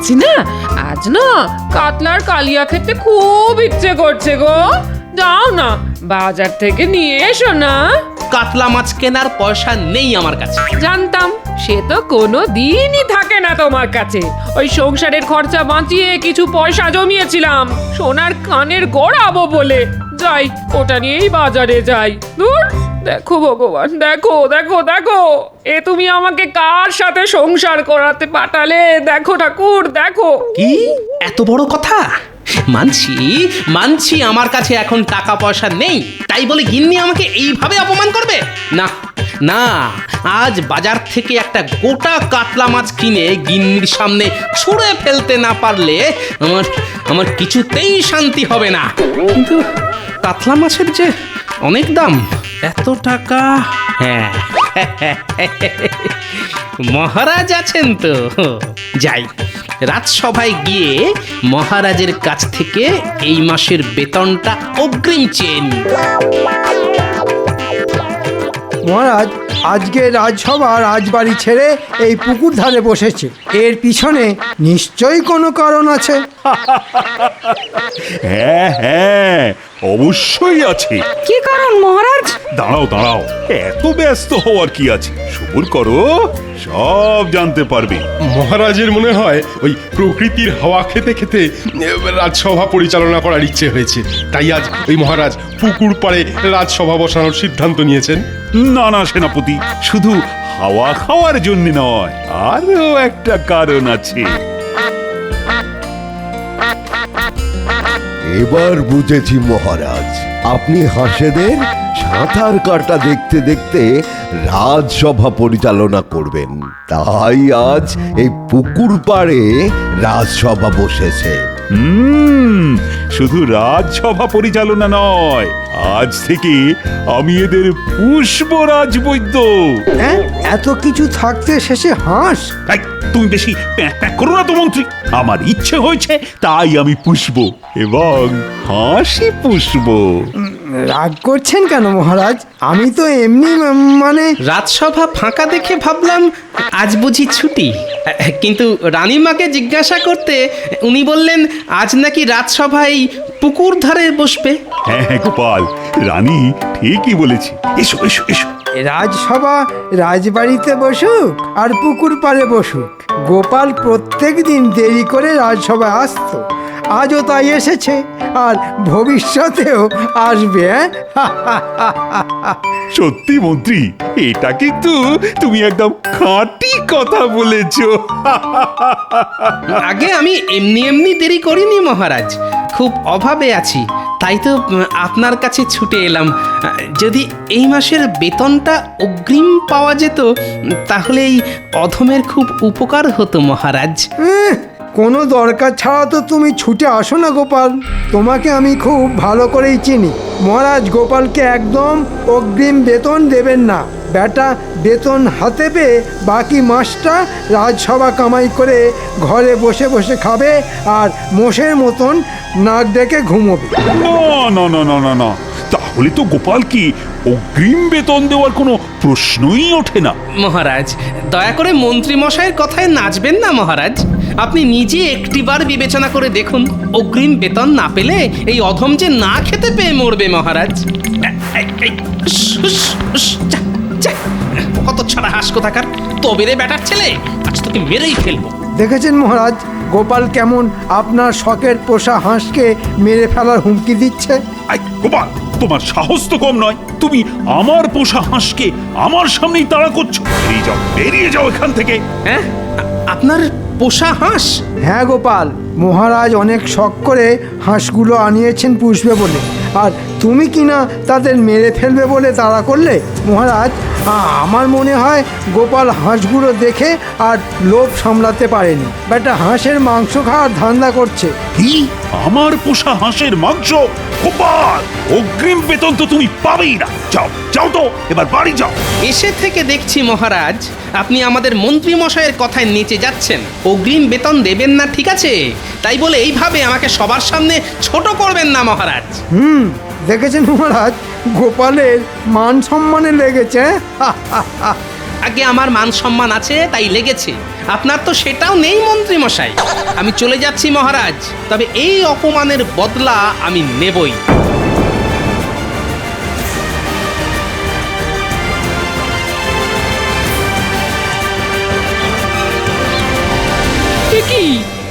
বলছি না, আজ না কাতলার কালিয়া খেতে খুব ইচ্ছে করছে গো। যাও না, বাজার থেকে নিয়ে এসো না। কাতলা মাছ কেনার পয়সা নেই আমার কাছে। জানতাম, সে তো কোনো দিনই থাকে না তোমার কাছে। ওই সংসারের খরচা বাঁচিয়ে কিছু পয়সা জমিয়েছিলাম সোনার কানের গড়াবো বলে। যাই, ওটা নিয়েই বাজারে যাই। দূর, দেখো ভগবান, দেখো দেখো দেখো, এ তুমি আমাকে কার সাথে সংসার করাতে পাঠালে? দেখো ঠাকুর, দেখো। কি এত বড় কথা? মানছি মানছি আমার কাছে এখন টাকা পয়সা নেই, তাই বলে গিন্নি আমাকে এইভাবে অপমান করবে? না না, আজ বাজার থেকে একটা গোটা কাতলা মাছ কিনে গিন্নির সামনে ছুঁড়ে ফেলতে না পারলে আমার আমার কিছুতেই শান্তি হবে না। কিন্তু কাতলা মাছের যে অনেক দাম, এত টাকা। হ্যাঁ, মহারাজ আছেন তো, যাই রাজসভায় গিয়ে মহারাজের কাছ থেকে এই মাসের বেতনটা অগ্রিম চেয়ে নিই। মহারাজ, আজকে রাজসভা রাজবাড়ি ছেড়ে এই পুকুর ধারে বসেছে। এর পিছনে নিশ্চয়ই কোনো কারণ আছে। হ্যাঁ হ্যাঁ, অবশ্যই আছে। কি কারণ মহারাজ? দাঁড়াও দাঁড়াও, এত ব্যস্ত হওয়ার কি আছে, সবুর করো, সব জানতে পারবে। মহারাজের মনে হয় ওই প্রকৃতির হাওয়া খেতে খেতে রাজসভা পরিচালনা করার ইচ্ছে হয়েছে, তাই আজ ওই মহারাজ পুকুর পাড়ে রাজসভা বসানোর সিদ্ধান্ত নিয়েছেন। না না সেনাপতি, শুধু হাওয়া খাওয়ার জন্য নয়, আরো একটা কারণ আছে। এবার বুঝেছি মহারাজ, আপনি হাঁসেদের সাঁতার কাটা দেখতে দেখতে রাজসভা পরিচালনা করবেন, তাই আজ এই পুকুর পাড়ে রাজসভা বসেছে। শুধু রাজসভা পরিচালনা নয়, আজ থেকে আমি এদের পুষ্পরাজ বৈদ্য। হ্যাঁ, এত কিছু থাকতে শেষে হাঁস? এই, তুমি বেশি প্যাঁক প্যাঁক করো না তো মন্ত্রী। আমার ইচ্ছে হয়েছে তাই আমি পুষব এবং হাসি পুষব। রাগ করছেন কেন মহারাজ? আমি তো এমনি মানে। রাজসভা ফাঁকা দেখে ভাবলাম আজ বুঝি ছুটি, কিন্তু রানীমাকে জিজ্ঞাসা করতে উনি বললেন আজ নাকি রাজসভায় পুকুর ধারে বসবে। হ্যাঁ হ্যাঁ গোপাল, রানী ঠিকই বলেছে। এসো এসো এসো। রাজসভা রাজবাড়িতে বসুক আর পুকুর পাড়ে বসুক, গোপাল প্রত্যেক দিন দেরি করে রাজসভায় আসতো, আজও তাই এসেছে আর ভবিষ্যতেও আসবে। সত্যি মন্ত্রী, এটা কিন্তু তুমি একদম খাঁটি কথা বলেছো। আগে আমি এমনি এমনি দেরি করিনি মহারাজ, খুব অভাবে আছি, তাই তো আপনার কাছে ছুটে এলাম। যদি এই মাসের বেতনটা অগ্রিম পাওয়া যেত তাহলে এই অধমের খুব উপকার হতো মহারাজ। কোনো দরকার ছাড়া তো তুমি ছুটে আসো না গোপাল, তোমাকে আমি খুব ভালো করেই চিনি। মহারাজ গোপালকে একদম অগ্রিম বেতন দেবেন না। বেটা বেতন হাতে পেয়ে বাকি মাসটা রাজসভা কামাই করে ঘরে বসে বসে খাবে আর মোষের মতন নাক ডেকে ঘুমোবে। না না না না না না, তাহলে তো গোপাল কি অগ্রিম বেতন দেওয়ার কোনো প্রশ্নই ওঠে না। মহারাজ দয়া করে মন্ত্রী মশাইয়ের কথায় নাচবেন না মহারাজ। আপনি নিজে একটিবার বিবেচনা করে দেখুন, অগ্রিম বেতন না পেলে এই অধম যে না খেতে পেয়ে মরবে মহারাজ। কত ছাড়া হাস কোথাকার, তবে রে বেটার ছেলে, আজ তোকে মেরেই ফেলবো। দেখেছেন মহারাজ, গোপাল কেমন আপনার শখের পোষা হাঁসকে মেরে ফেলার হুমকি দিচ্ছে। গোপাল, তোমার সাহস তো কম নয়, তুমি আমার পোষা হাঁসকে আমার সামনেই তাড়া করছো। বেরিয়ে যাও, বেরিয়ে যাও এখান থেকে। হ্যাঁ, আপনার পোষা হাঁস? হ্যাঁ গোপাল, মহারাজ অনেক শখ করে হাঁসগুলো আনিয়েছেন পুষবে বলে, আর তুমি কিনা তাদের মেরে ফেলবে বলে তাড়া করলে। মহারাজ, আমার মনে হয় গোপাল হাঁসগুলো দেখে আর লোভ সামলাতে পারেনি, বেটা হাঁসের মাংস খাওয়ার ধান্দা করছে। কি, আমার পোষা হাঁসের মাংস? গোপাল, অগ্রিম বেতন তো তুমি পাবেই না। যাও যাও তো, এবার বাড়ি যাও। এসে থেকে দেখছি মহারাজ আপনি আমাদের মন্ত্রী মশাইয়ের কথায় নিচে যাচ্ছেন। অগ্রিম বেতন দেবেন না ঠিক আছে, তাই বলে এইভাবে আমাকে সবার সামনে ছোট করবেন না মহারাজ। দেখেছেন মহারাজ, গোপালের মান সম্মানে লেগেছে। আগে আমার মান সম্মান আছে তাই লেগেছে, আপনার তো সেটাও নেই মন্ত্রী মশাই। আমি চলে যাচ্ছি মহারাজ, তবে এই অপমানের বদলা আমি নেবই। এ কি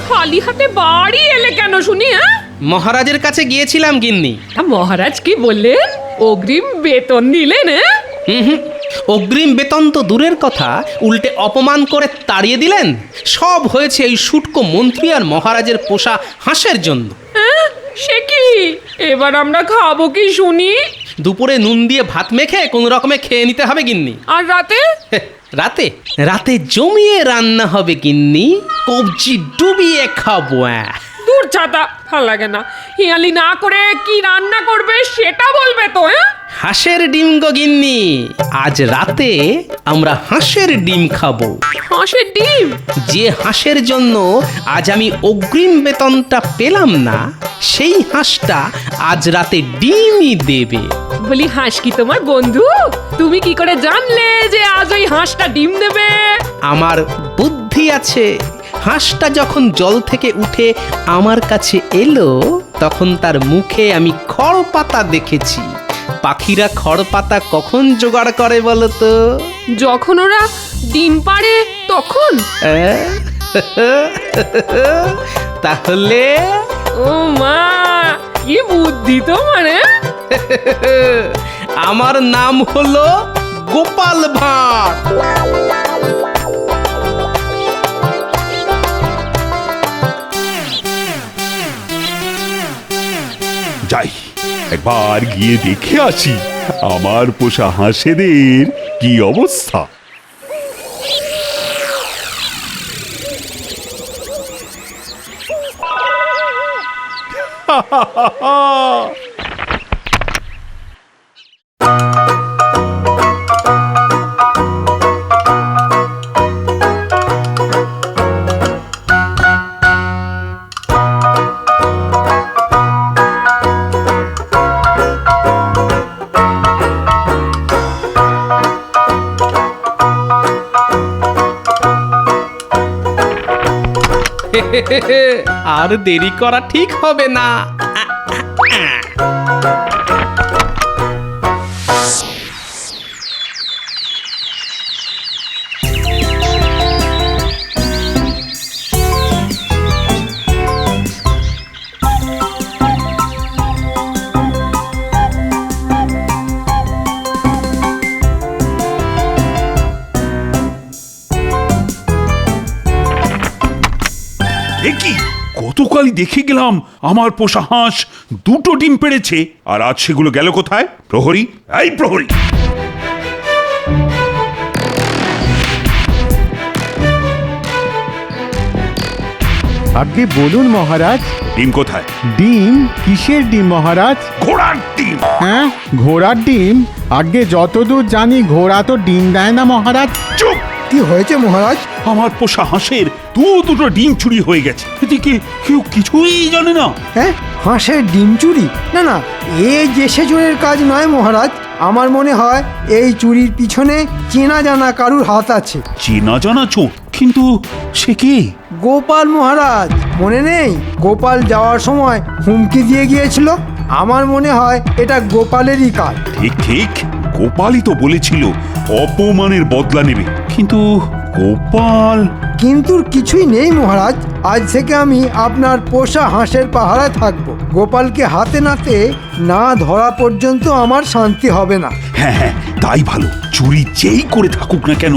খালি হাতে বাড়ি এলে কেন শুনি? হ্যাঁ, মহারাজের কাছে গিয়েছিলাম গিন্নি। মহারাজ কি বললেন? অগ্রিম বেতন দিলেন? হুম, অগ্রিম বেতন তো দূরের কথা, উল্টে অপমান করে তাড়িয়ে দিলেন। সব হয়েছে এই শুটকো মন্ত্রী আর মহারাজের পোষা হাঁসের জন্য। সে কি, এবার আমরা খাবো কি শুনি? দুপুরে নুন দিয়ে ভাত মেখে কোন রকমে খেয়ে নিতে হবে গিন্নি। আর রাতে? রাতে রাতে জমিয়ে রান্না হবে গিন্নি, কবজি ডুবিয়ে খাবো। দূর ছাতা, ভালো লাগে না। হিয়ালি না করে কি রান্না করবে সেটা বলবে তো। হাঁসের ডিম গো গিন্নি, আজ রাতে আমরা হাঁসের ডিম খাবো। হাঁসের ডিম? যে হাঁসের জন্য আজ আমি অগ্রিম বেতনটা পেলাম না, সেই হাঁসটা আজ রাতে ডিমই দেবে। বলি, হাঁস কি তোমার বন্ধু? তুমি কি করে জানলে যে আজ ওই হাঁসটা ডিম দেবে? আমার বুদ্ধি আছে। হাঁসটা যখন জল থেকে উঠে আমার কাছে এলো, তখন তার মুখে আমি খড় পাতা দেখেছি। পাখিরা খড় পাতা কখন জোগাড় করে বলো তো? যখন ওরা ডিম পাড়ে তখন। তাহলে ও মা, কি বুদ্ধি তোমার! আমার নাম হলো গোপাল ভাঁড়। যাই, একবার গিয়ে দেখে আসি আমার পোষা হাঁসেদের কি অবস্থা। আর দেরি করা ঠিক হবে না। কি গতকালই দেখে গেলাম আমার পোষা হাঁস দুটো ডিম পেড়েছে, আর আজ সেগুলো গেল কোথায়? প্রহরী, এই প্রহরী! আগে বলুন মহারাজ। ডিম কোথায়? ডিম? কিসের ডিম মহারাজ? ঘোড়ার ডিম। হ্যাঁ, ঘোড়ার ডিম? আগে যতদূর জানি ঘোড়া তো ডিম দেয় না মহারাজ। চুপ! কি হয়েছে মহারাজ? আমার পোষা হাঁসের দুটো ডিম চুরি হয়ে গেছে, এদিকে কেউ কিছুই জানে না। হ্যাঁ, হাঁসের ডিম চুরি? না না, এ যে সেজনের কাজ নয় মহারাজ। আমার মনে হয় এই চুরির পিছনে চেনা জানা কারুর হাত আছে। চেনা জানা চোর? কিন্তু সে কে? গোপাল মহারাজ, মনে নেই? গোপাল যাওয়ার সময় হুমকি দিয়ে গিয়েছিল। আমার মনে হয় এটা গোপালেরই কাজ। ঠিক ঠিক, গোপালই তো বলেছিল অপমানের বদলা নেবে, কিন্তু গোপাল। কিন্তু কিছুই নেই মহারাজ। আজ থেকে আমি আপনার পোষা হাঁসের পাহারায় থাকব। গোপালকে হাতে নাতে না ধরা পর্যন্ত আমার শান্তি হবে না। হ্যাঁ হ্যাঁ, তাই ভালো। চুরি যেই করে থাকুক না কেন,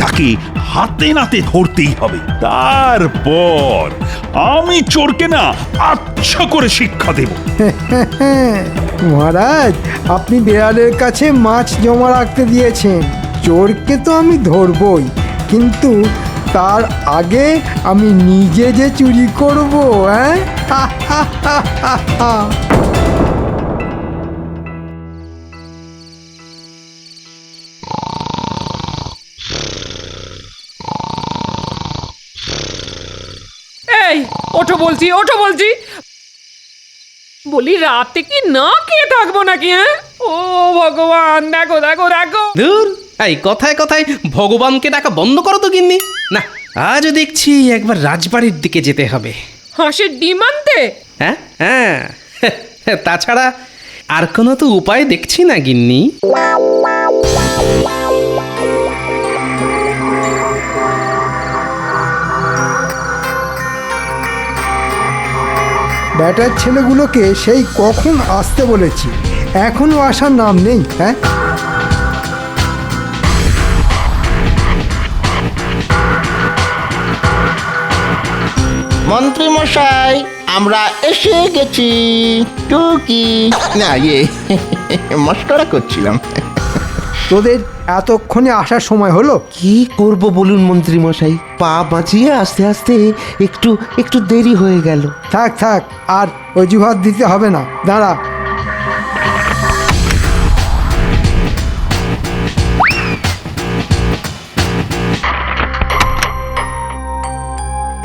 তাকে হাতে নাতে ধরতেই হবে। তারপর আমি চোরকে না আচ্ছা করে শিক্ষা দেব। মহারাজ, আপনি বেড়ালের কাছে মাছ জমা রাখতে দিয়েছেন। চোরকে তো আমি ধরবই, কিন্তু তার আগে আমি নিজে যে চুরি করব। হ্যাঁ, এই ওঠো বলছি, ওঠো বলছি। বলি, রাতে কি না খেয়ে থাকবো নাকি? হ্যাঁ, ও ভগবান, দেখো দেখো দেখো। ধুর, এই কথায় কথায় ভগবানকে ডাকা বন্ধ করো তো গিন্নি। না, আজও দেখছি একবার রাজবাড়ির দিকে যেতে হবে। হাঁসের ডিম আনতে? হ্যাঁ হ্যাঁ, তাছাড়া আর কোনো তো উপায় দেখছি না গিন্নি। ব্যাটার ছেলেগুলোকে সেই কখন আসতে বলেছি, এখনো আসার নাম নেই। হ্যাঁ, মন্ত্রী মশাই, আমরা এসে গেছি। টুকি না, মস্করা করছিলাম। তোদের এতক্ষণে আসার সময় হলো? কি করব বলুন মন্ত্রী মশাই, পা বাঁচিয়ে আস্তে আস্তে একটু একটু দেরি হয়ে গেল। থাক থাক, আর অজুহাত দিতে হবে না, দাঁড়া।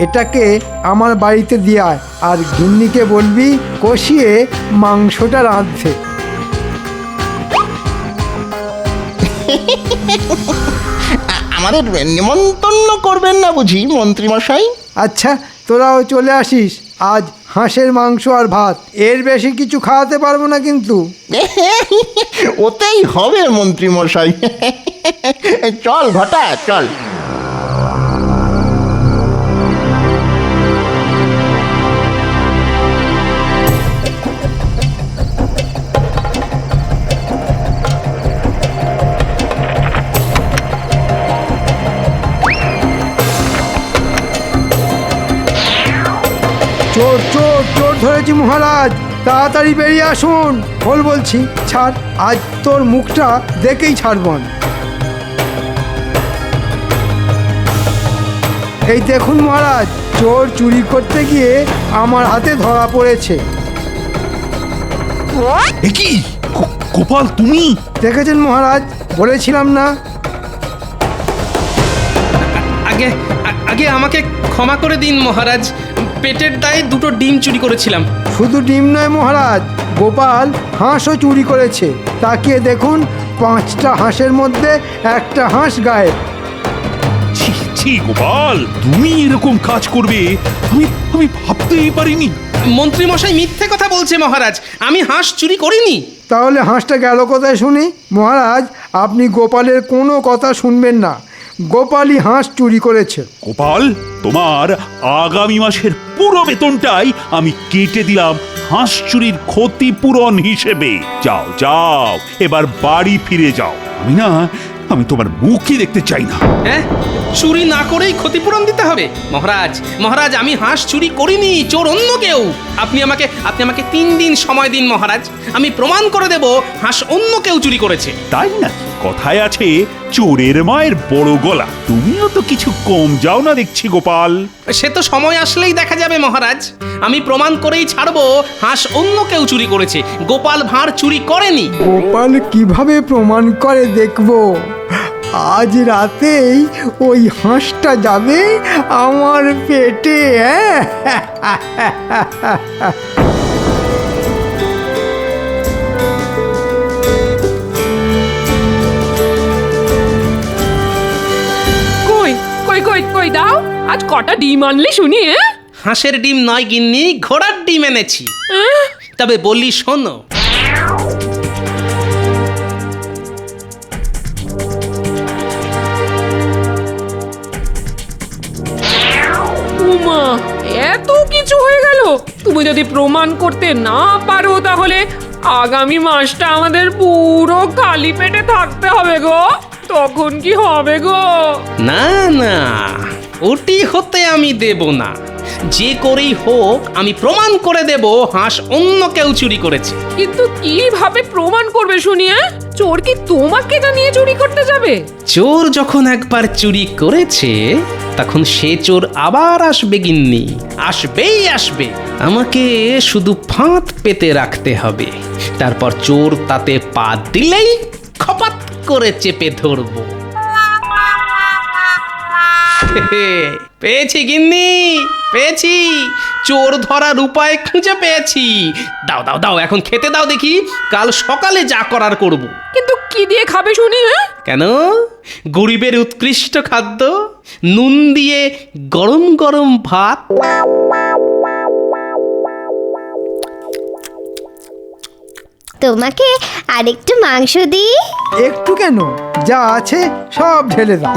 এটাকে আমার বাড়িতে দিয়ে আয়, আর গিন্নিকে বলবি কষিয়ে মাংসটা রাঁধতে। আমাদের নিমন্ত্রণ করবেন না বুঝি মন্ত্রী মশাই? আচ্ছা, তোরাও চলে আসিস। আজ হাঁসের মাংস আর ভাত, এর বেশি কিছু খাওয়াতে পারবো না কিন্তু। ওতেই হবে মন্ত্রী মশাই। চল ঘটা, চল। চোর চোর চোর ধরেছি মহারাজ, তাড়াতাড়ি বেরিয়ে আসুন। বল বলছি, ছাড়, আজ তোর মুখটা দেখেই ছাড়ব না। এই দেখুন মহারাজ, চোর চুরি করতে গিয়ে আমার হাতে ধরা পড়েছে। এ কি গোপাল, তুমি? দেখেছেন মহারাজ, বলেছিলাম না? আগে আগে আমাকে ক্ষমা করে দিন মহারাজ, পেটের দায়ে দুটো ডিম চুরি করেছিলাম। শুধু ডিম নয় মহারাজ, গোপাল হাঁসও চুরি করেছে। তাকিয়ে দেখুন, 5টা হাঁসের মধ্যে একটা হাঁস গায়েব। ছি ছি গোপাল, তুমি এরকম কাজ করবে আমি আমি ভাবতেই পারিনি। মন্ত্রী মশাই মিথ্যে কথা বলছে মহারাজ, আমি হাঁস চুরি করিনি। তাহলে হাঁসটা গেল কোথায় শুনি? মহারাজ, আপনি গোপালের কোনো কথা শুনবেন না, গোপালই হাঁস চুরি করেছে। গোপাল, তোমার আগামী মাসের পুরো বেতনটাই আমি কেটে দিলাম হাঁস চুরির ক্ষতিপূরণ হিসেবে। যাও যাও, এবার বাড়ি ফিরে যাও। আমি তোমার মুখই দেখতে চাই না। হ্যাঁ, চুরি না করেই ক্ষতিপূরণ দিতে হবে? মহারাজ মহারাজ, আমি হাঁস চুরি করিনি, চোর অন্য কেউ। আপনি আমাকে 3 দিন সময় দিন মহারাজ, আমি প্রমাণ করে দেব হাঁস অন্য কেউ চুরি করেছে। তাই না? কথায় আছে চোরের মায়ের বড় গলা। তুমিও তো কিছু কম যাও না দেখছি গোপাল। সে তো সময় আসলেই দেখা যাবে মহারাজ, আমি প্রমাণ করেই ছাড়বো হাঁস অন্য কেউ চুরি করেছে, গোপাল ভাঁড় চুরি করেনি। গোপাল কিভাবে প্রমাণ করে দেখব। আজ রাতেই ওই হাঁসটা যাবে আমার পেটে। কই কই কই কই দাও, আজ কটা ডিম আনলি শুনি? হাঁসের ডিম নয় গিন্নি, ঘোড়ার ডিম এনেছি। তবে বলি শোনো। উমা, এত কিছু হয়ে গেল! তুমি যদি প্রমাণ করতে না পারো, তাহলে আগামী মাসটা আমাদের পুরো খালি পেটে থাকতে হবে গো। তখন কি হবে গো? না না, ওটি হতে আমি দেব না। যে করেই হোক আমি প্রমাণ করে দেব হাঁস অন্য কেউ চুরি করেছে। কিন্তু কিভাবে প্রমাণ করবে শুনি? চোর কি তোমাকে জানিয়ে চুরি করতে যাবে? চোর যখন একবার চুরি করেছে, তখন সে চোর আবার আসবে গিন্নি, আসবেই আসবে। আমাকে শুধু ফাঁদ পেতে রাখতে হবে, তারপর চোর তাতে পা দিলেই খপাত করে চেপে ধরবো। পেয়েছি গিন্নি, পেয়েছি, চোর ধরার উপায় খুঁজে পেয়েছি। দাও দাও দাও, এখন খেতে দাও দেখি, কাল সকালে যা করার করব। কিন্তু কি দিয়ে খাবে শুনি? হ্যাঁ, কেন? গরিবের উৎকৃষ্ট খাদ্য, নুন দিয়ে গরম গরম ভাত। তোমাকে আরেকটু মাংস দিই? একটু কেন, যা আছে সব ঢেলে দাও।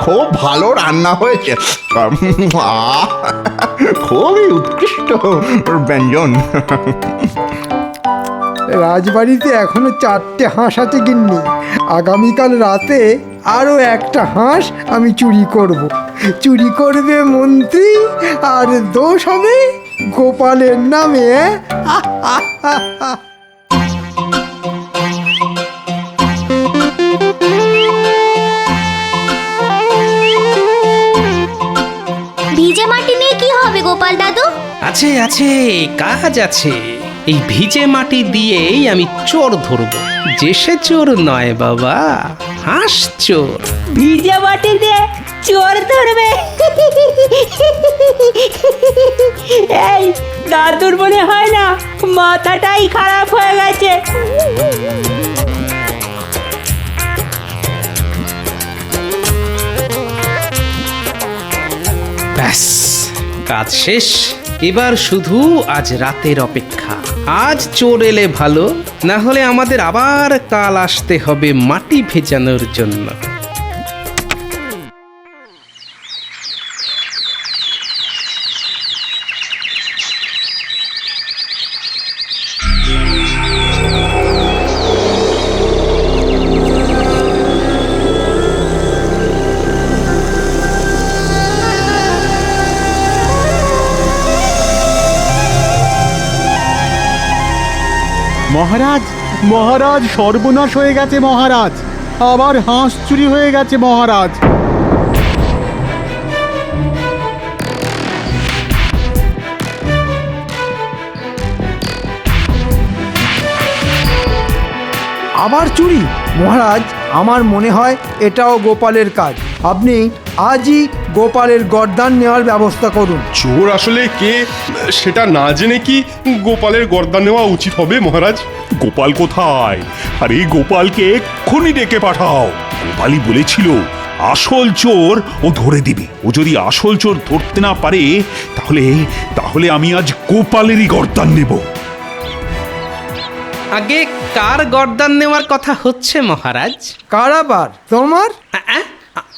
খুব ভালো রান্না হয়েছে। আহ, খুবই উৎকৃষ্ট ব্যঞ্জন। রাজবাড়িতে এখনো 4টে হাঁস আছে গিন্নি। আগামীকাল রাতে আরো একটা হাঁস আমি চুরি করব। চুরি করবে মন্ত্রী, আর দোষ হবে গোপালের নামে। ভিজে মাটি নিয়ে কি হবে গোপাল দাদু? আছে আছে, কাজ আছে। এই ভিজে মাটি দিয়েই আমি চোর ধরব। যে সে চোর নয় বাবা, হাঁস চোর। ভিজে মাটি দিয়ে চোর ধরবে? এই দাদুর মনে হয় না মাথাটাই খারাপ হয়ে গেছে। ব্যাস, কাজ শেষ। এবার শুধু আজ রাতের অপেক্ষা। আজ চোর এলে ভালো, না হলে আমাদের আবার কাল আসতে হবে মাটি ভেজানোর জন্য। মহারাজ, মহারাজ, সর্বনাশ হয়ে গেছে মহারাজ। আবার হাঁস চুরি হয়ে গেছে মহারাজ। আবার চুরি? মহারাজ, আমার মনে হয় এটাও গোপালের কাজ। আপনি আজই গোপালের গর্দান নেওয়ার ব্যবস্থা করুন। চোর আসলে কে সেটা না জেনে কি গোপালের গর্দান নেওয়া উচিত হবে মহারাজ? গোপাল কোথায়? আরে গোপালকে এক্ষুনি ডেকে পাঠাও। গোপালই বলেছিল আসল চোর ও ধরে দিবে। ও যদি আসল চোর ধরতে না পারে তাহলে তাহলে আমি আজ গোপালেরই গর্দান নেব। আগে কার গর্দান নেওয়ার কথা হচ্ছে মহারাজ? কারাবার তোমার?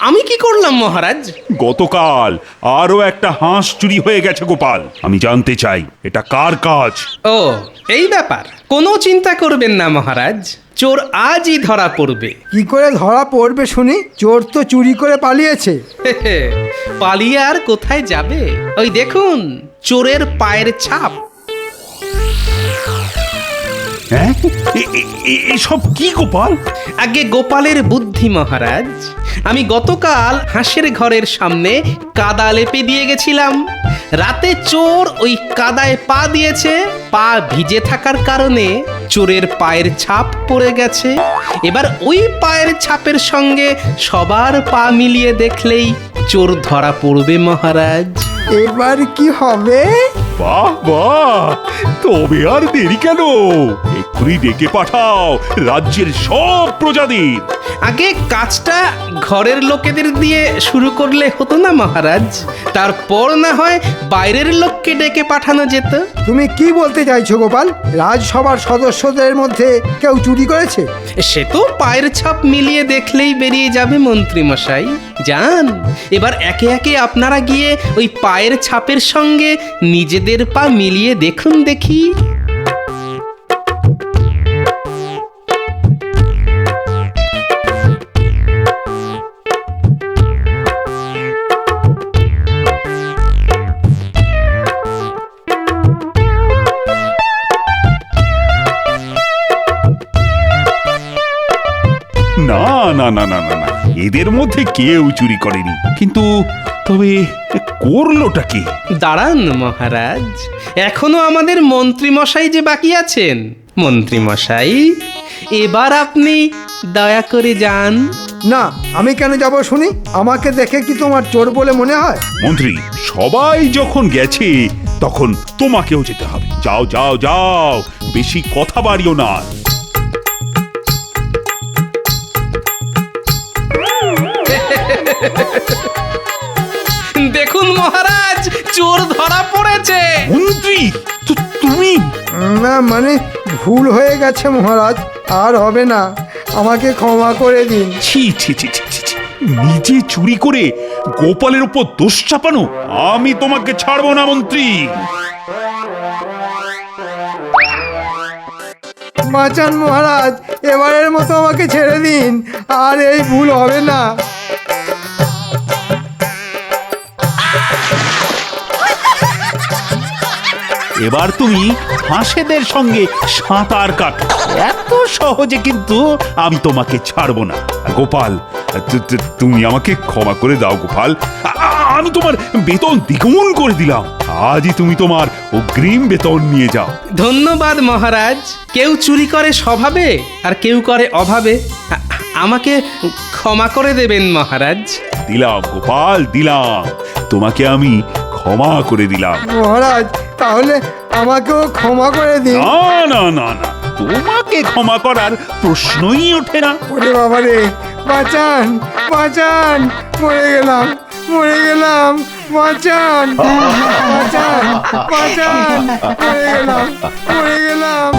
আমি কি করলাম মহারাজ? গতকাল আরো একটা হাঁস চুরি হয়ে গেছে গোপাল। আমি জানতে চাই এটা কার কাজ। ও, এই ব্যাপার। কোনো চিন্তা করবেন না মহারাজ, চোর আজই ধরা পড়বে। কি করে ধরা পড়বে শুনি? চোর তো চুরি করে পালিয়েছে। পালিয়ে আর কোথায় যাবে? ওই দেখুন, চোরের পায়ের ছাপ। হ্যাঁ, এসব কি গোপাল? আগে গোপালের বুদ্ধি মহারাজ। আমি গতকাল হাঁসের ঘরের সামনে কাদা লেপে দিয়ে গেছিলাম। রাতে চোর ওই কাদায় পা দিয়েছে। পা ভিজে থাকার কারণে চোরের পায়ের ছাপ পড়ে গেছে। এবার ওই পায়ের ছাপের সঙ্গে সবার পা মিলিয়ে দেখলেই চোর ধরা পড়বে মহারাজ। এবার কি হবে? বাহ বাহ, তবে আর দেরি কেন? এক্ষুনি ডেকে পাঠাও রাজ্যের সব প্রজাদের। আগে কাজটা ঘরের লোকেদের দিয়ে শুরু করলে হতো না মহারাজ? তারপর না হয় বাইরের লোককে ডেকে পাঠানো যেত। তুমি কি বলতে চাইছো গোপাল? রাজসভার সদস্যদের মধ্যে কেউ চুরি করেছে? সে তো পায়ের ছাপ মিলিয়ে দেখলেই বেরিয়ে যাবে মন্ত্রী মশাই। যান, এবার একে একে আপনারা গিয়ে ওই পায়ের ছাপের সঙ্গে নিজেদের পা মিলিয়ে দেখুন দেখি। না না না না না না, এদের মধ্যে কেউ চুরি করেনি। কিন্তু তবে করলোটা কি? দাঁড়ান মহারাজ, এখনো আমাদের মন্ত্রী মশাই যে বাকি আছেন। মন্ত্রী মশাই, এবার আপনি দয়া করে যান। না, আমি কেন যাব শুনি? আমাকে দেখে কি তোমার চোর বলে মনে হয়? মন্ত্রী, সবাই যখন গেছে তখন তোমাকেও যেতে হবে। যাও যাও যাও, বেশি কথা বাড়িও না। দেখুন মহারাজ, চোর ধরা পড়েছে। মন্ত্রী তুমি না মানে ভুল হয়ে গেছে মহারাজ, আর হবে না, আমাকে ক্ষমা করে দিন। ছি ছি ছি ছি ছি ছি। নিজে চুরি করে গোপালের উপর দোষ চাপানো, আমি তোমাকে ছাড়বো না মন্ত্রী। বাঁচান মহারাজ, এবারের মতো আমাকে ছেড়ে দিন, আর এই ভুল হবে না। এবার তুমি হাঁসেদের সঙ্গে সাঁতার কাটো, এত সহজে কিন্তু আমি তোমাকে ছাড়বো না। গোপাল, তুমি আমাকে ক্ষমা করে দাও গোপাল। আমি তোমার বেতন দ্বিগুণ করে দিলাম। আজই তুমি তোমার অগ্রিম বেতন নিয়ে যাও। ধন্যবাদ মহারাজ। কেউ চুরি করে স্বভাবে আর কেউ করে অভাবে। আমাকে ক্ষমা করে দেবেন মহারাজ। দিলাম গোপাল, দিলাম, তোমাকে আমি ক্ষমা করে দিলাম। মহারাজ তাহলে আমাকেও ক্ষমা করে দিন। না না না না, তোমাকে ক্ষমা করার প্রশ্নই ওঠে না। ওরে বাবা রে, বাঁচান বাঁচান, মরে গেলাম মরে গেলাম, বাঁচান বাঁচান বাঁচান, মরে গেলাম মরে গেলাম।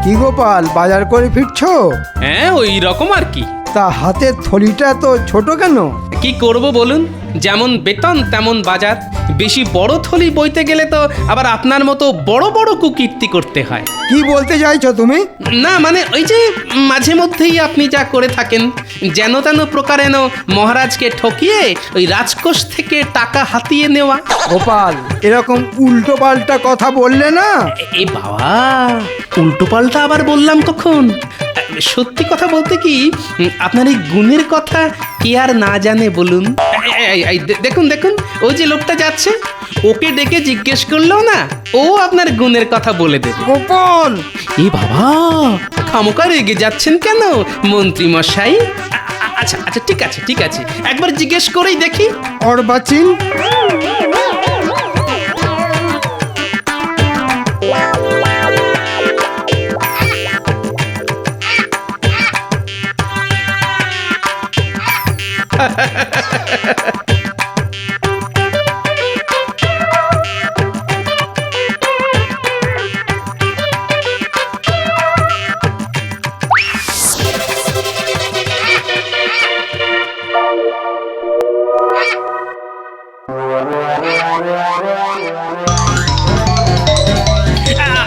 কি গোপাল, বাজার করে ফিরছো? হ্যাঁ, ওই রকম আর কি। তা হাতের থলিটা তো ছোট কেন? কি করব বলুন, যেমন বেতন তেমন বাজার। বেশি বড় থলি বইতে গেলে তো আবার আপনার মতো বড় বড় কুকীর্তি করতে হয়। কি বলতে চাইছো তুমি? না মানে ওই যে মাঝে মধ্যেই আপনি যা করে থাকেন, যেন তেন প্রকারেণ মহারাজকে ঠকিয়ে ওই রাজকোষ থেকে টাকা হাতিয়ে নেওয়া। গোপাল, এরকম উল্টো পাল্টা কথা বললে না। এ বাবা, উল্টো পাল্টা আবার বললাম কখন? সত্যি কথা বলতে কি, আপনার এই গুণের কথা কে আর না জানে বলুন। দেখুন দেখুন, ওই যে লোকটা যাচ্ছে, ওকে ডেকে জিজ্ঞেস করলো না, ও আপনার গুণের কথা বলে দেবে। গোপাল, এ বাবা, খামোকা রেগে যাচ্ছেন কেন মন্ত্রী মশাই? আচ্ছা আচ্ছা, ঠিক আছে ঠিক আছে, একবার জিজ্ঞেস করেই দেখি। অর্বাচীন,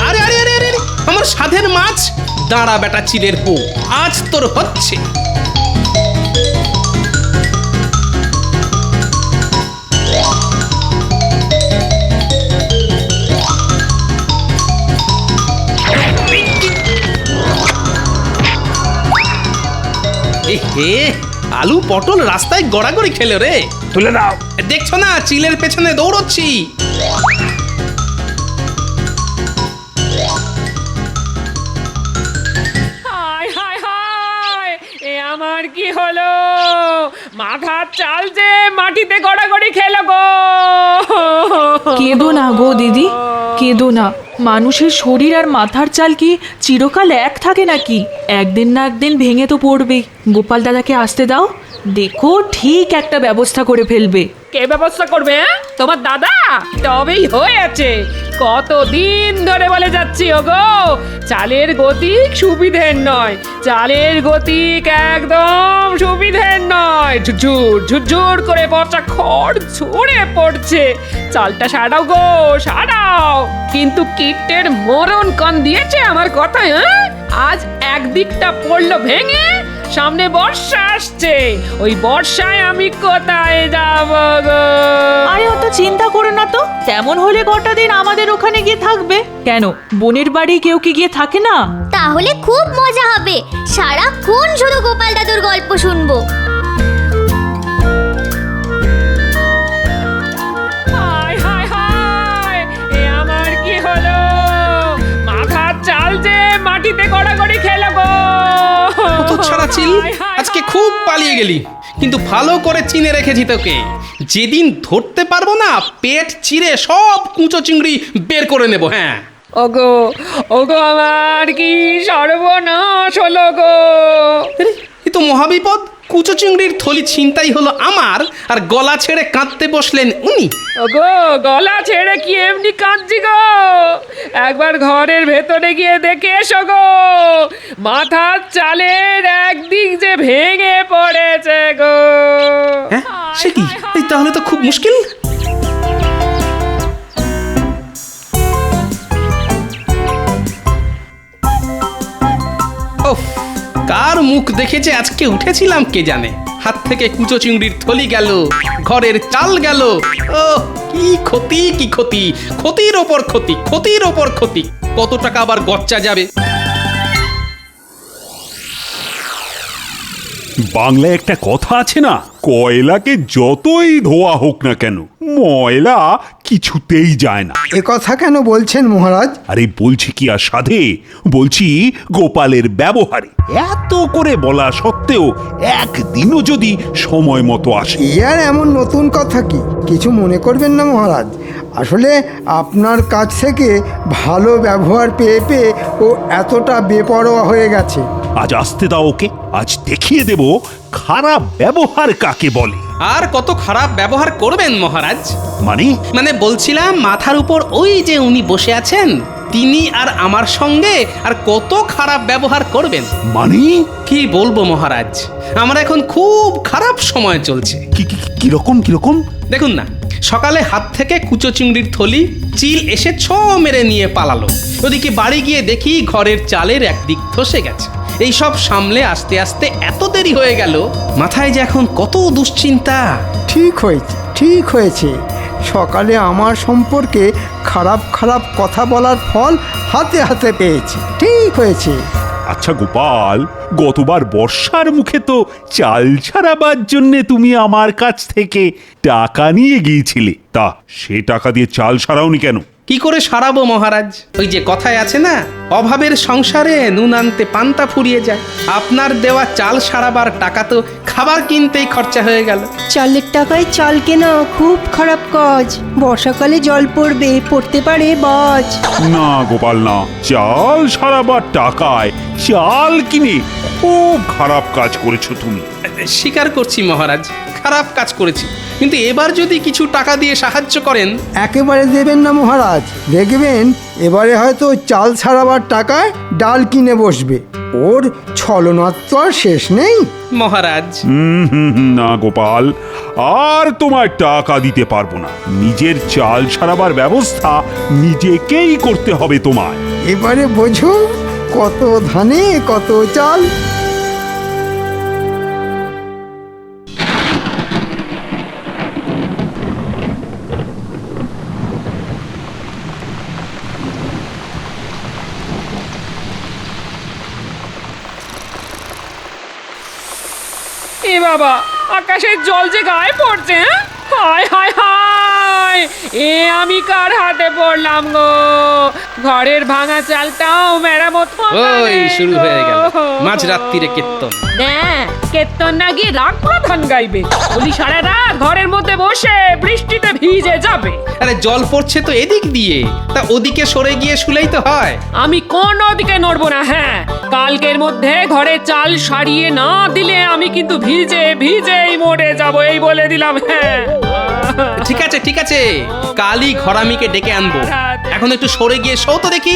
আরে আরে আরে আরে, আমার সাধের মাছ, দাঁড়া বেটা চিলের পো, আজ তোর হচ্ছে। হে, আলু পটল রাস্তায় গড়াগড়ি খেলো রে। তুলে দাও। দেখছো না, চিলের পেছনে দৌড়চ্ছি। হায় হায় হায়, এ আমার কি হলো? মাথার চাল যে মাটিতে গড়াগড়ি খেলো গো। কেঁদো না গো দিদি, কেঁদো না। মানুষের শরীর আর মাথার চাল কি চিরকাল এক থাকে নাকি? একদিন না একদিন ভেঙে তো পড়বে। গোপাল দাদাকে আসতে দাও, দেখো ঠিক একটা ব্যবস্থা করে ফেলবে। কে ব্যবস্থা করবে? তোমার দাদা? তবেই হয়েছে। কতদিন ধরে বলে যাচ্ছি ওগো, চালের গতিক সুবিধের নয়, চালের গতিক একদম সুবিধের নয়। ঝুরঝুর ঝুরঝুর করে পচা খড় ঝরে পড়ছে। চালটা সারাও গো, সারাও। কিন্তু কীটের মরণ কান দিয়েছে আমার কথায়। আজ একদিকটা পড়লো ভেঙে, সামনে বর্ষা আসছে, ওই বর্ষায় আমি কোথায় যাব গো? আরে অত চিন্তা করো না তো, তেমন হলে কটা দিন আমাদের ওখানে গিয়ে থাকবে। কেন, বোনের বাড়ি কেউ কি গিয়ে থাকে না? তাহলে খুব মজা হবে, সারাক্ষণ শুধু গোপাল দাদুর গল্প শুনবো। হায় হায় হায়, এ আমার কি হলো? মাথার চাল যে মাটিতে গড়াগড়ি খেলো গো। তো ছাড়া চিল, আজকে খুব পালিয়ে গেলি, কিন্তু ভালো করে চিনে রেখেছি তোকে। যেদিন ধরতে পারবো না, পেট চিরে সব কুঁচো চিংড়ি বের করে নেব। হ্যাঁ ওগো ওগো, আমার কি সর্বনাশ হলো গো। এ তো মহাবিপদ। কুচো চিংড়ির থলি ছিনতাই হলো আমার, আর গলা ছেড়ে কাঁদতে বসলেন উনি। ওগো, গলা ছেড়ে কি এমনি কাঁদছি গো? একবার ঘরের ভেতরে গিয়ে দেখে এসো গো, মাথার চালের একদিক যে ভেঙে পড়েছে গো। হ্যাঁ, সে কি? এই তাহলে তো খুব মুশকিল। ওফ, কার মুখ দেখেছে আজকে উঠেছিলাম কে জানে। হাত থেকে কুচো চিংড়ির থলি গেল, ঘরের চাল গেল। ও কি ক্ষতি, কি ক্ষতি, ক্ষতির ওপর ক্ষতি, ক্ষতির ওপর ক্ষতি। কত টাকা আবার গচ্চা যাবে। বাংলায় একটা কথা আছে না, কয়লাকে যতই ধোয়া হোক না কেন, ময়লা কিছুতেই যায় না। এ কথা কেন বলছেন মহারাজ? আরে বলছি কি আর সাধে, বলছি গোপালের ব্যবহারে। এত করে বলা সত্ত্বেও একদিনও যদি সময় মতো আসে। ইয়ার এমন নতুন কথা কি? কিছু মনে করবেন না মহারাজ, আসলে আপনার কাছ থেকে ভালো ব্যবহার পেয়ে পেয়ে ও এতটা বেপরোয়া হয়ে গেছে। আজ আসতে দাও ওকে, আজ দেখিয়ে দেব খারাপ ব্যবহার কাকে বলে। আর কত খারাপ ব্যবহার করবেন মহারাজ? মানে বলছিলাম, মাথার উপর ওই যে উনি বসে আছেন, তিনি আর আমার সঙ্গে আর কত খারাপ ব্যবহার করবেন। মানে কি বলবো মহারাজ, আমার এখন খুব খারাপ সময় চলছে। কিরকম? দেখুন না, সকালে হাত থেকে কুচো চিংড়ির থলি চিল এসে ছ মেরে নিয়ে পালালো। ওদিকে বাড়ি গিয়ে দেখি ঘরের চালের একদিক ধসে গেছে। এই সব সামলে আস্তে আস্তে এত দেরি হয়ে গেল, মাথায় যে এখন কত দুশ্চিন্তা। ঠিক হয়েছে। সকালে আমার সম্পর্কে খারাপ খারাপ কথা বলার ফল হাতে হাতে পেয়েছি। ঠিক হয়েছে। আচ্ছা গোপাল, গতবার বর্ষার মুখে তো চাল ছাড়াবার জন্য তুমি আমার কাছ থেকে টাকা নিয়ে গিয়েছিলে, তা সে টাকা দিয়ে চাল সারাওনি কেন? কি করে সারাবো মহারাজ? ওই যে কথায় আছে না, অভাবের সংসারে নুন আনতে পান্তা ফুরিয়ে যায়। আপনার দেওয়া চাল সারাবার টাকা তো খাবার কিনতেই খরচা হয়ে গেল। চালের টাকায় চাল কেনা খুব খারাপ কাজ। বর্ষাকালে জল পড়তে পারে বাজ। না গোপাল না, চাল সারাবার টাকায় চাল কিনে খুব খারাপ কাজ করেছো তুমি। স্বীকার করছি মহারাজ, খারাপ কাজ করেছি, কিন্তু এবার যদি কিছু টাকা দিয়ে সাহায্য করেন। একেবারে দেবেন না মহারাজ, দেখবেন এবারে হয়তো চাল ছাড়াবার টাকায় ডাল কিনে বসবে। ওর ছলনার তো আর শেষ নেই মহারাজ। না গোপাল, আর তোমার টাকা দিতে পারবো না। নিজের চাল ছাড়াবার ব্যবস্থা নিজেকেই করতে হবে তোমায়। এবারে বোঝো, কত ধানে কত চাল। এ বাবা, আকাশের জল যে গায়ে পড়ছে। হায় হায় হায়, এ আমি কার হাতে পড়লাম গো? ঘরের ভাঙা চালটাও মেরামত ওই শুরু হয়ে গেল মাঝরাত্রিরে কীর্তন। কীর্তন না গিয়ে রাগ প্রধান গাইবে? বলি সারা রাত ঘরের মধ্যে বসে বৃষ্টিতে ভিজে যাবে। আরে জল পড়ছে তো এদিক দিয়ে, তা ওদিকে সরে গিয়ে শুলেই তো হয়। আমি কোন দিকে নড়বো না। হ্যাঁ, কালকের মধ্যে ঘরে চাল সারিয়ে না দিলে আমি কিন্তু ভিজেই মরে যাব, এই বলে দিলাম। হ্যাঁ ঠিক আছে, কালই ঘরামিকে ডেকে আনবো। এখন একটু সরে গিয়ে শো তো দেখি।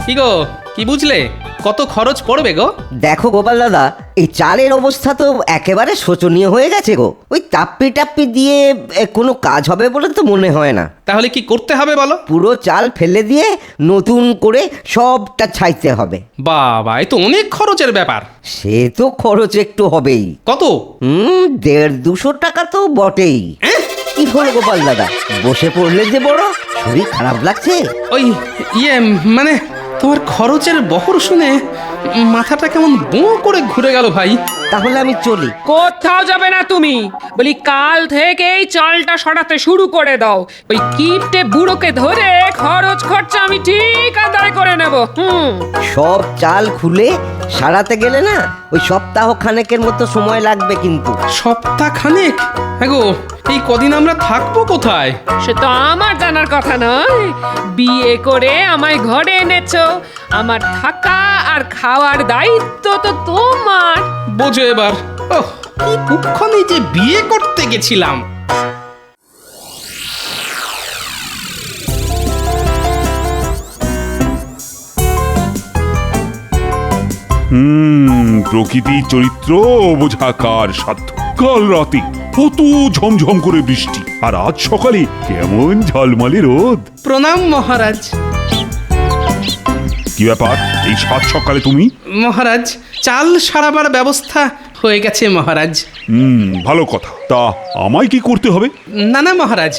কি গো, কি বুঝলে? কত খরচ পড়বে গো? দেখো গোপাল দাদা, এই চালের অবস্থা তো একেবারে শোচনীয় হয়ে গেছে গো। ওই টাপ্পি টাপ্পি দিয়ে কোনো কাজ হবে বলে তো মনে হয় না। তাহলে কি করতে হবে বলো? পুরো চাল ফেলে দিয়ে নতুন করে সবটা ছাইতে হবে। বাবা, এ তো অনেক খরচের ব্যাপার। সে তো খরচ একটু হবেই। কত? 150-200 টাকা তো বটেই। কি হলো গোপাল দাদা, বসে পড়লে যে বড়, শরীর খারাপ লাগছে? ওই মানে তোমার খরচের বহর শুনে মাথাটা কেমন বোঁ করে ঘুরে গেল ভাই। তাহলে আমি চলি। কোথাও যাবে না তুমি, বলি কাল থেকেই চালটা সরাতে শুরু করে দাও। ওই কিপটে বুড়োকে ধরে খরচ খরচা আমি ঠিক আদায় করে নেব। সব চাল খুলে সারাতে গেলে না ওই সপ্তাহ খানেকের মতো সময় লাগবে কিন্তু। সপ্তাহ খানেক? হ্যাঁ গো, এই কদিন আমরা থাকবো কোথায়? সে তো আমার জানার কথা নয়। বিয়ে করে আমায় ঘরে এনেছো, আমার থাকা আর খাওয়ার দায়িত্ব তো তোমার। বোঝো এবার। ওহ, কি কুক্ষণে যে বিয়ে করতে গেছিলাম। প্রকৃতির চরিত্র বোঝা কার সাধ্য। কাল রাতে কত ঝমঝম করে বৃষ্টি, আর আজ সকালে কেমন ঝলমলে রোদ। প্রণাম মহারাজ। কি ব্যাপার, এই সাত সকালে তুমি? মহারাজ, চাল সারাবার ব্যবস্থা হয়ে গেছে মহারাজ। ভালো কথা। তা আমায় কি করতে হবে? না না মহারাজ,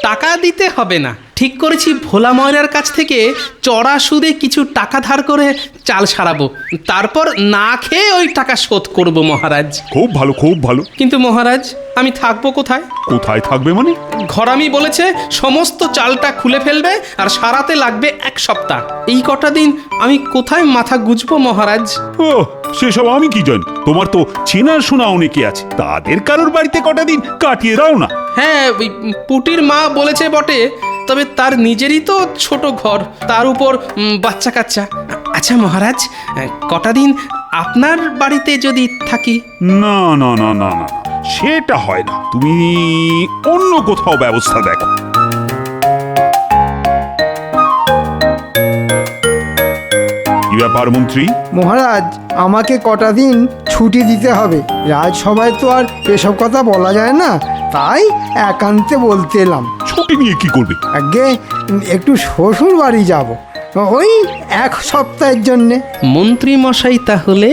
টাকা দিতে হবে না। ঠিক করেছি ভোলা ময়রার কাছ থেকে চড়া সুদে কিছু টাকা ধার করে চাল সারাবো, তারপর না খেয়ে ওই টাকা শোধ করব মহারাজ। খুব ভালো, খুব ভালো। কিন্তু মহারাজ, আমি থাকবো কোথায়? কোথায় থাকবে মানে? ঘরামি বলেছে সমস্ত চালটা খুলে ফেলবে আর সারাতে লাগবে 1 সপ্তাহ। এই কটা দিন আমি কোথায় মাথা গুজবো মহারাজ? ও, সেসব আমি কি জানি। তোমার তো চেনার শোনা অনেকে আছে, তাদের কারোর বাড়িতে কটা দিন কাটিয়ে দাও না। হ্যাঁ, ওই পুটির মা বলেছে বটে, তবে তার নিজেরই তো ছোট ঘর, তার উপর বাচ্চা কাচ্চা। আচ্ছা মহারাজ, কটা দিন আপনার বাড়িতে যদি থাকি? না না না না না, সেটা হয় না। তুমি অন্য কোথাও ব্যবস্থা দেখো। কি ব্যাপার মন্ত্রী? মহারাজ, আমাকে কটা দিন ছুটি দিতে হবে। রাজসভায় তো আর এসব কথা বলা যায় না, তাই একান্তে বলতে এলাম। ছুটি নিয়ে কি করবে? আগে একটু শ্বশুর বাড়ি যাব, ওই 1 সপ্তাহের জন্যে। মন্ত্রী মশাই তাহলে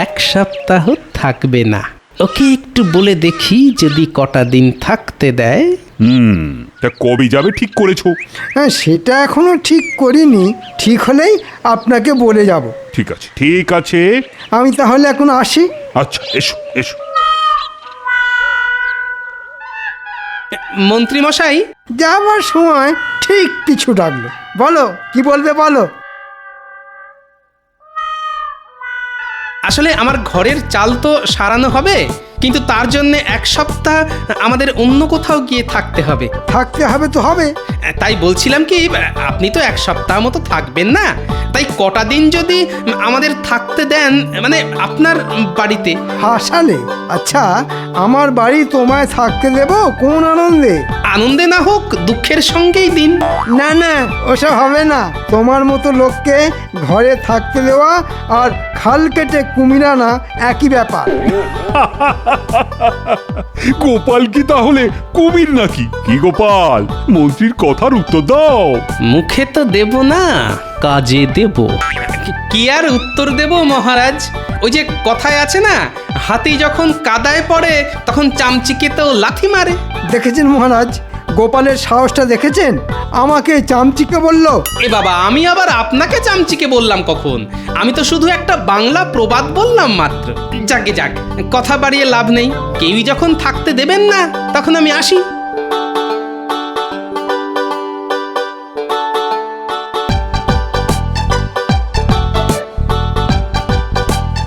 1 সপ্তাহ থাকবে না। ওকে একটু বলে দেখি যদি কটা দিন থাকতে দেয়। তা কবে যাবে ঠিক করেছো? হ্যাঁ, সেটা এখনো ঠিক করিনি। ঠিক হলেই আপনাকে বলে যাব। ঠিক আছে, ঠিক আছে। আমি তাহলে এখন আসি। আচ্ছা, এসো এসো। মন্ত্রী মশাই, যাবার সময় ঠিক পিছু ডাকলো। বলো, কি বলবে বলো। আসলে আমার ঘরের চাল তো সারানো হবে, কিন্তু তার জন্য 1 সপ্তাহ আমাদের অন্য কোথাও গিয়ে থাকতে হবে। থাকতে হবে তো হবে। তাই বলছিলাম কি, আপনি তো 1 সপ্তাহ মতো থাকবেন না, তাই কটা দিন যদি আমাদের থাকতে দেন, মানে আপনার বাড়িতে। হাসালে? আচ্ছা, আমার বাড়ি তোমায় থাকতে দেব কোন আনন্দে? আনন্দে না হোক, দুঃখের সঙ্গেই দিন। না না, ওসব হবে না। তোমার মতো লোককে ঘরে থাকতে দেওয়া আর খাল কেটে কুমির আনা একই ব্যাপার। গোপাল কি তাহলে কুমির নাকি? কি গোপাল, মন্ত্রীর কথার উত্তর দাও। মুখে তো দেব না, কাজে দেব। কি আর উত্তর দেব মহারাজ? ওই যে কথায় আছে না, হাতি যখন কাদায় পড়ে তখন চামচিকেতেও লাথি মারে। দেখেছেন মহারাজ, গোপালের সাহসটা দেখেছেন? আমাকে চামচিকে বলল। এ বাবা, আমি আবার আপনাকে চামচিকে বললাম কখন? আমি তো শুধু একটা বাংলা প্রবাদ বললাম মাত্র। যাকে যাক, কথা বাড়িয়ে লাভ নেই। কেউই যখন থাকতে দেবেন না, তখন আমি আসি।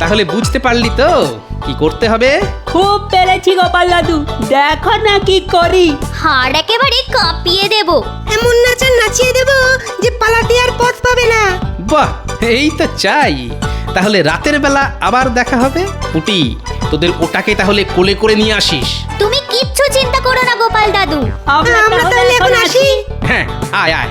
তাহলে বুঝতে পারলি তো কি করতে হবে? খুব পেরেছি গোপাল দাদু, দেখো না কি করি। হাড় একেবারে কাঁপিয়ে দেব। এমন নাচা নাচিয়ে দেব যে পালাতে আর পথ পাবে না। বাহ, এই তো চাই। তাহলে রাতের বেলা আবার দেখা হবে। পুটি, তোদের ওটাকে তাহলে কোলে করে নিয়ে আসিস। তুমি কিচ্ছু চিন্তা করো না গোপাল দাদু। আমরা তাহলে এখন আসি। হ্যাঁ, আয় আয়।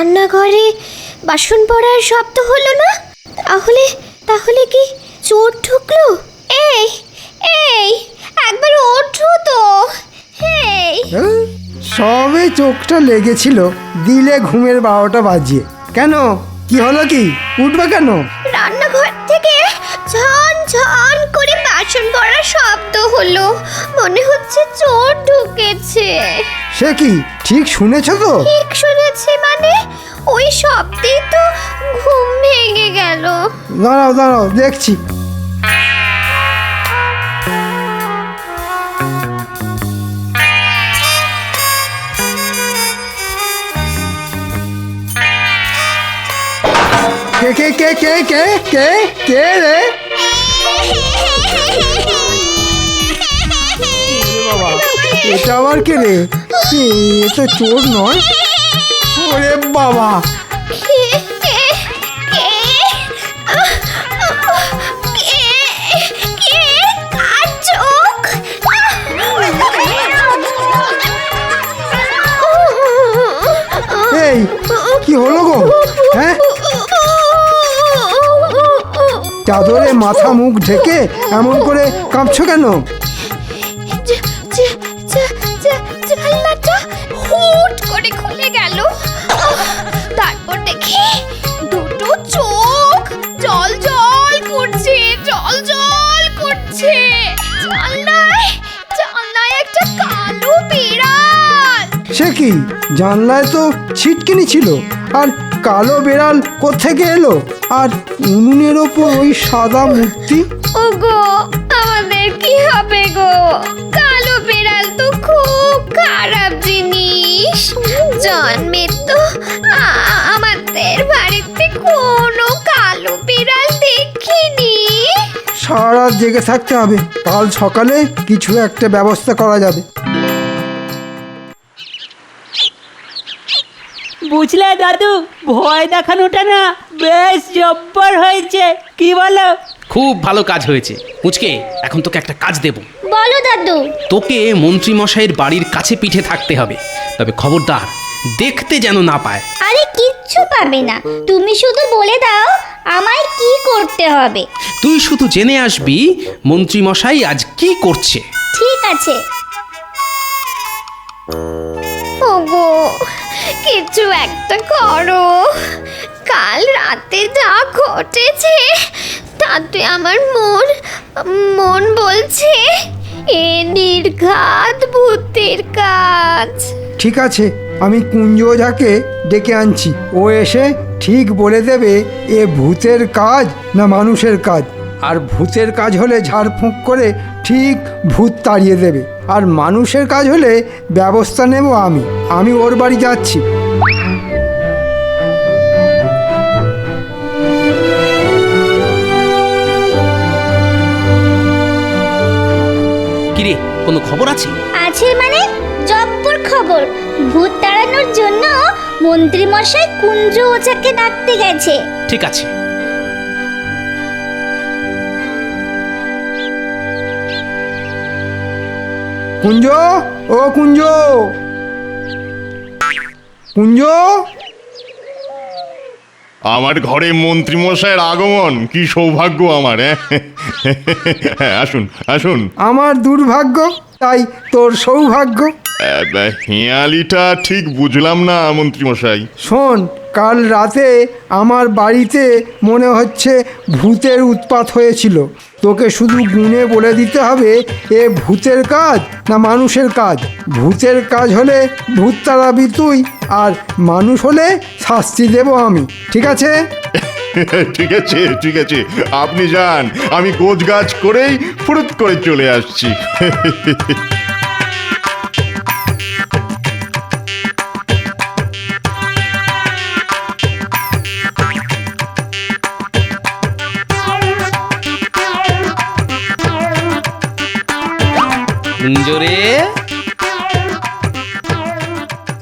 রান্নাঘরে বাসন পড়ার শব্দ হলো না? তাহলে তাহলে কি চোর ঢুকলো? এই এই একবার ওঠো তো। এই সবে চোখটা লেগেছিল, দিলে ঘুমের 12টা বাজিয়ে। কেন, কি হলো কি? উঠবে কেন? রান্নাঘর থেকে ঝন ঝন করে বাসন পড়ার শব্দ হলো, মনে হচ্ছে চোর ঢুকেছে। সে কি, ঠিক শুনেছো তো? ঠিক শুনেছি মানে? ওই শব্দেই তো ঘুম ভেঙে গেল। দাঁড়াও দাঁড়াও, দেখছি। কে কে কে কে কে কে কে রে? বাবা, এটা আবার কে রে? এ তো চোর নয়। ওরে বাবা, এই কি হলো গো? হ্যাঁ, চাদরে মাথা মুখ ঢেকে এমন করে কাঁপছো কেন? জানলাটা হুট করে খুলে গেল, তারপর দেখি দুটো চোখ জল জল করছে, জল জল করছে। জানলায় একটা কালো বিড়াল। সে কি, জানলায় তো ছিটকিনি ছিল, আর কালো বেড়াল কোত্থেকে এলো? আর উনুনের ওপর ওই সাদা মূর্তি। ওগো, আমাদের কি হবে গো? কালো বিড়াল তো খুব খারাপ জিনিস। জন্মে তো আমাদের বাড়িতে কোনো কালো বিড়াল দেখিনি। সারা রাত জেগে থাকতে হবে, কাল সকালে কিছু একটা ব্যবস্থা করা যাবে। বুঝলে দাদু, ভয় দেখানোটা না বেশ জব্বর হয়েছে, কি বলো? খুব ভালো কাজ হয়েছে মুচকে। এখন তোকে একটা কাজ দেব। বলো দাদু। তোকে মন্ত্রী মশাইয়ের বাড়ির কাছে পিঠে থাকতে হবে, তবে খবরদার দেখতে যেন না পায়। আরে কিচ্ছু পাবে না, তুমি শুধু বলে দাও আমায় কি করতে হবে। তুই শুধু জেনে আসবি মন্ত্রী মশাই আজ কি করছে। ঠিক আছে। ওগো, কিছু একটা করো। কাল রাতে যা ঘটেছে তাতে আমার মন বলছে এ নির্ঘাত ভূতের কাজ। ঠিক আছে, আমি কুঞ্জ ওঝাকে ডেকে আনছি। ও এসে ঠিক বলে দেবে এ ভূতের কাজ না মানুষের কাজ। আর ভূতের কাজ হলে ঝাড়ফুঁক করে ঠিক ভূত তাড়িয়ে দেবে, আর মানুষের কাজ হলে ব্যবস্থা নেব আমি ওর বাড়ি যাচ্ছি। কিরে, কোনো খবর আছে? আছে মানে? জব্বর খবর। ভূত তাড়ানোর জন্য মন্ত্রী মশাই কুঞ্জ ওঝাকে ডাকতে গেছে। ঠিক আছে। কুঞ্জ, ও কুঞ্জ, কুঞ্জ। আমার ঘরে মন্ত্রী মশাইয়ের আগমন, কি সৌভাগ্য আমার। হ্যাঁ, আসুন আসুন। আমার দুর্ভাগ্য, তাই তোর সৌভাগ্য। হেঁয়ালিটা ঠিক বুঝলাম না মন্ত্রী মশাই। শোন, কাল রাতে আমার বাড়িতে মনে হচ্ছে ভূতের উৎপাত হয়েছিল। তোকে শুধু গুণে বলে দিতে হবে এ ভূতের কাজ না মানুষের কাজ। ভূতের কাজ হলে ভূত তাড়াবি তুই, আর মানুষ হলে শাস্তি দেব আমি। ঠিক আছে? ঠিক আছে ঠিক আছে, আপনি যান, আমি গোছগাছ করেই ফুরুত করে চলে আসছি। কুঞ্জরে,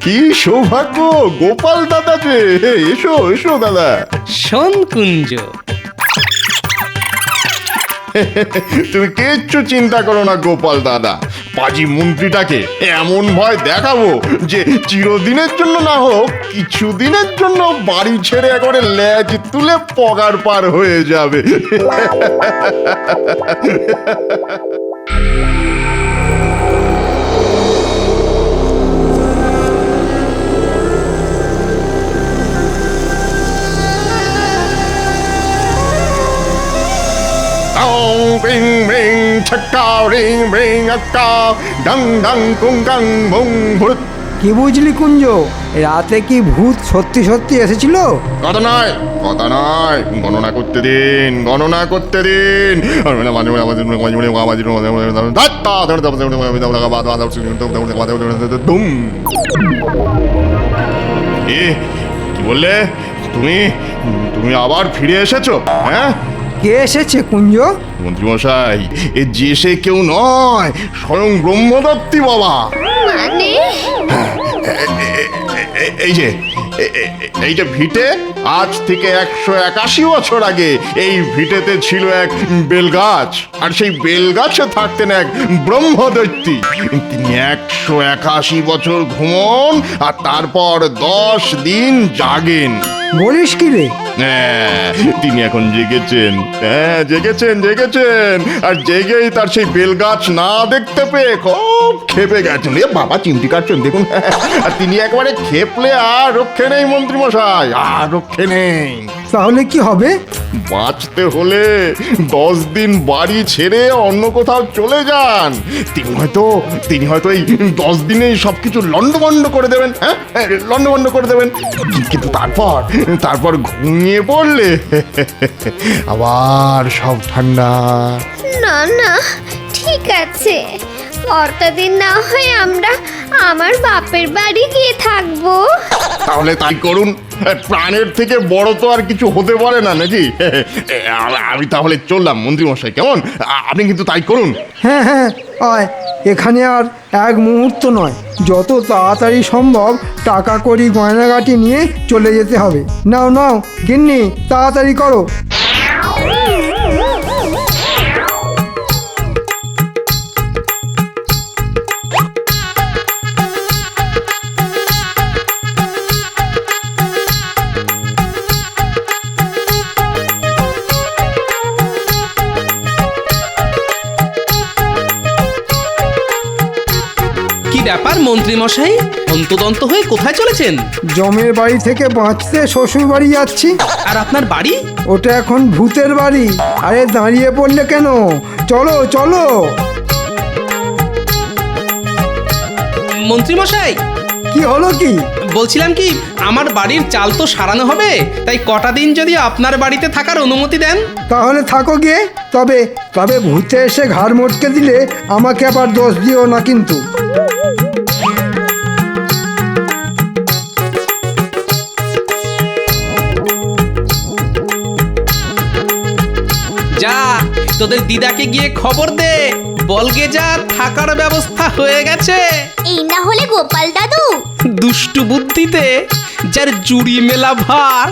কি সৌভাগ্য, গোপাল দাদা যে। এসো এসো দাদা। শোন কুঞ্জ, তুমি কিচ্ছু চিন্তা করো না গোপাল দাদা, পাজি মন্ত্রীটাকে এমন ভয় দেখাবো যে চিরদিনের জন্য না হোক কিছুদিনের জন্য বাড়ি ছেড়ে একবারে লেজ তুলে পগার পার হয়ে যাবে। রিং রিং ছক্কা রিং রিং আক্কা ডং ডং কুং গাং মুং ভূত। কি বুঝলি কুঞ্জ, রাতে কি ভূত সত্যি সত্যি এসেছিল? কথা নয় গণনা করতে দিন, গণনা করতে দিন। কি বললে তুমি? তুমি আবার ফিরে এসেছো? হ্যাঁ, কে এসেছে কুঞ্জ? মন্ত্রীমশাই, এ যে সে কেউ নয়, স্বয়ং ব্রহ্মদত্তী বাবা। মানে এই যে এই যে ভিটে, আজ থেকে 181 বছর আগে এই ভিটেতে ছিল এক বেলগাছ, আর সেই বেলগাছে থাকতেন এক ব্রহ্মদৈত্যী। তিনি 181 বছর ঘুমন আর তারপর 10 দিন জাগেন। বলিস কি রে? হ্যাঁ, তিনি এখন জেগেছেন। হ্যাঁ, জেগেছেন আর জেগেই তার সেই বেলগাছ না দেখতে পেয়ে খুব খেপে গেছেন। এ বাবা, চিমটি কাটছেন দেখুন। আর তিনি একবারে খেপলে আর রক্ষে নেই মন্ত্রীমশাই, আর রক্ষে নেই। তাহলে কি হবে? বাঁচতে হলে 10 দিন বাড়ি ছেড়ে অন্য কোথাও চলে যান। তিনি হয়তো এই 10 দিনেই সবকিছু লন্ডভন্ড করে দেবেন। হ্যাঁ, লন্ডভন্ড করে দেবেন। কিন্তু তারপর ঘুমিয়ে পড়লে আবার সব ঠান্ডা। না ঠিক আছে, কটা দিন না হয় আমরা আমার বাপের বাড়ি গিয়ে থাকবো। তাহলে তাই করুন, প্রাণের থেকে বড় তো আর কিছু হতে পারে না, নাকি? আমি তাহলে চললাম মন্ত্রীমশাই, কেমন? আপনি কিন্তু তাই করুন। হ্যাঁ আয়, এখানে আর এক মুহূর্ত নয়, যত তাড়াতাড়ি সম্ভব টাকা কড়ি গয়নাগাটি নিয়ে চলে যেতে হবে। নাও গিন্নি, তাড়াতাড়ি করো। কি ব্যাপার মন্ত্রী মশাই, অন্তদন্ত হয়ে কোথায় চলেছেন? জমের বাড়ি থেকে বাঁচতে শ্বশুর বাড়ি যাচ্ছি। আর আপনার বাড়ি? ওটা এখন ভূতের বাড়ি। আরে দাঁড়িয়ে পড়লে কেন? চলো। মন্ত্রী মশাই, কি হলো কি? বলছিলাম কি, আমার বাড়ির চাল তো সারানো হবে, তাই কটা দিন যদি আপনার বাড়িতে থাকার অনুমতি দেন। তাহলে থাকো গিয়ে। তবে ভূতে এসে ঘাড় মটকে দিলে আমাকে আবার দোষ দিও না কিন্তু। যা, তোদের দিদাকে গিয়ে খবর দে, বলগে যা থাকার ব্যবস্থা হয়ে গেছে। এই না হলে গোপাল দাদু দুষ্টু বুদ্ধিতে যার জুড়ি মেলা ভার।